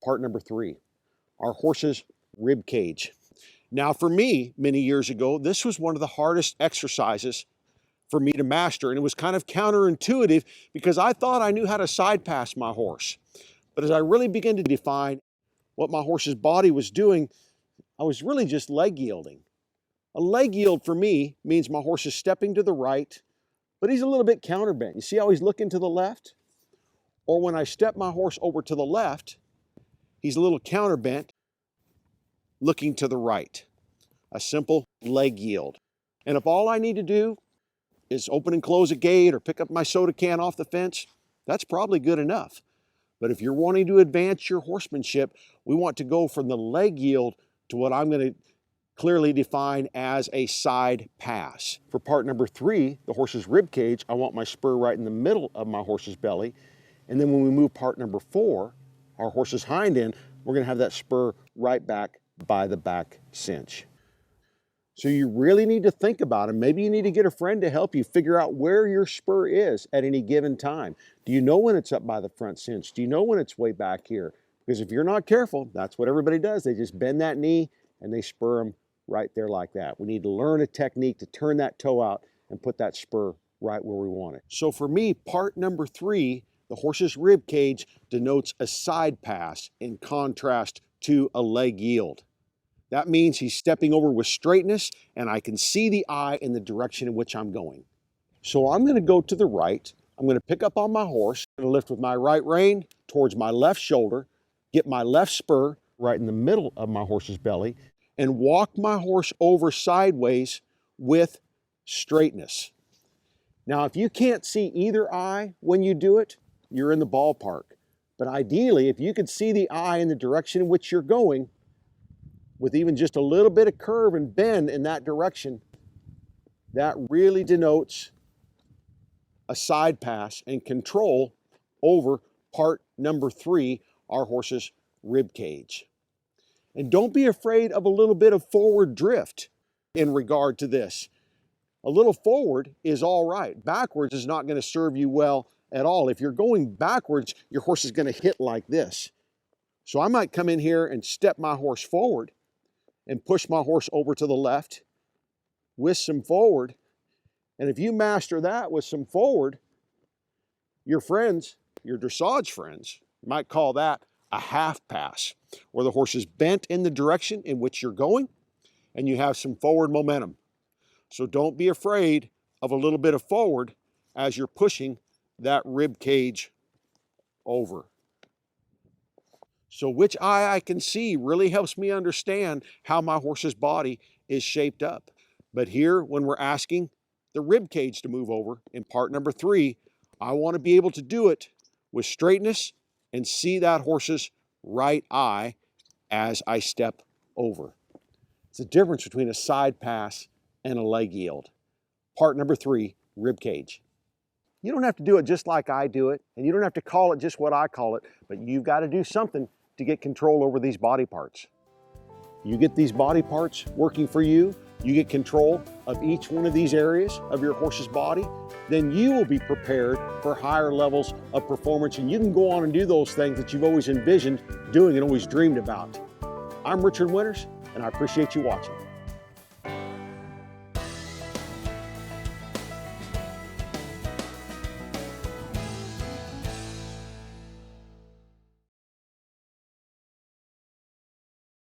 Part number 3, our horse's rib cage. Now for me, many years ago, this was one of the hardest exercises for me to master, and it was kind of counterintuitive because I thought I knew how to side pass my horse. But as I really began to define what my horse's body was doing, I was really just leg yielding. A leg yield for me means my horse is stepping to the right, but he's a little bit counterbent. You see how he's looking to the left? Or when I step my horse over to the left, he's a little counterbent, looking to the right. A simple leg yield. And if all I need to do is open and close a gate or pick up my soda can off the fence, that's probably good enough. But if you're wanting to advance your horsemanship, we want to go from the leg yield to what I'm going to clearly define as a side pass. For part number 3, the horse's rib cage, I want my spur right in the middle of my horse's belly. And then when we move part number 4, our horse's hind end, we're going to have that spur right back by the back cinch. So you really need to think about it. Maybe you need to get a friend to help you figure out where your spur is at any given time. Do you know when it's up by the front cinch? Do you know when it's way back here? Because if you're not careful, that's what everybody does. They just bend that knee and they spur them right there like that. We need to learn a technique to turn that toe out and put that spur right where we want it. So for me, part number 3, the horse's rib cage denotes a side pass in contrast to a leg yield. That means he's stepping over with straightness and I can see the eye in the direction in which I'm going. So I'm going to go to the right. I'm going to pick up on my horse. I'm going to lift with my right rein towards my left shoulder, get my left spur right in the middle of my horse's belly, and walk my horse over sideways with straightness. Now, if you can't see either eye when you do it, you're in the ballpark. But ideally, if you could see the eye in the direction in which you're going, with even just a little bit of curve and bend in that direction, that really denotes a side pass and control over part number 3, our horse's rib cage. And don't be afraid of a little bit of forward drift in regard to this. A little forward is all right. Backwards is not going to serve you well at all. If you're going backwards, your horse is going to hit like this. So I might come in here and step my horse forward and push my horse over to the left with some forward. And if you master that with some forward, your friends, your dressage friends, might call that a half pass, where the horse is bent in the direction in which you're going and you have some forward momentum. So don't be afraid of a little bit of forward as you're pushing that rib cage over. So which eye I can see really helps me understand how my horse's body is shaped up. But here, when we're asking the rib cage to move over in part number 3, I want to be able to do it with straightness and see that horse's right eye as I step over. It's the difference between a side pass and a leg yield. Part number 3, rib cage. You don't have to do it just like I do it, and you don't have to call it just what I call it, but you've got to do something to get control over these body parts. You get these body parts working for you, you get control of each one of these areas of your horse's body, then you will be prepared for higher levels of performance, and you can go on and do those things that you've always envisioned doing and always dreamed about. I'm Richard Winters, and I appreciate you watching.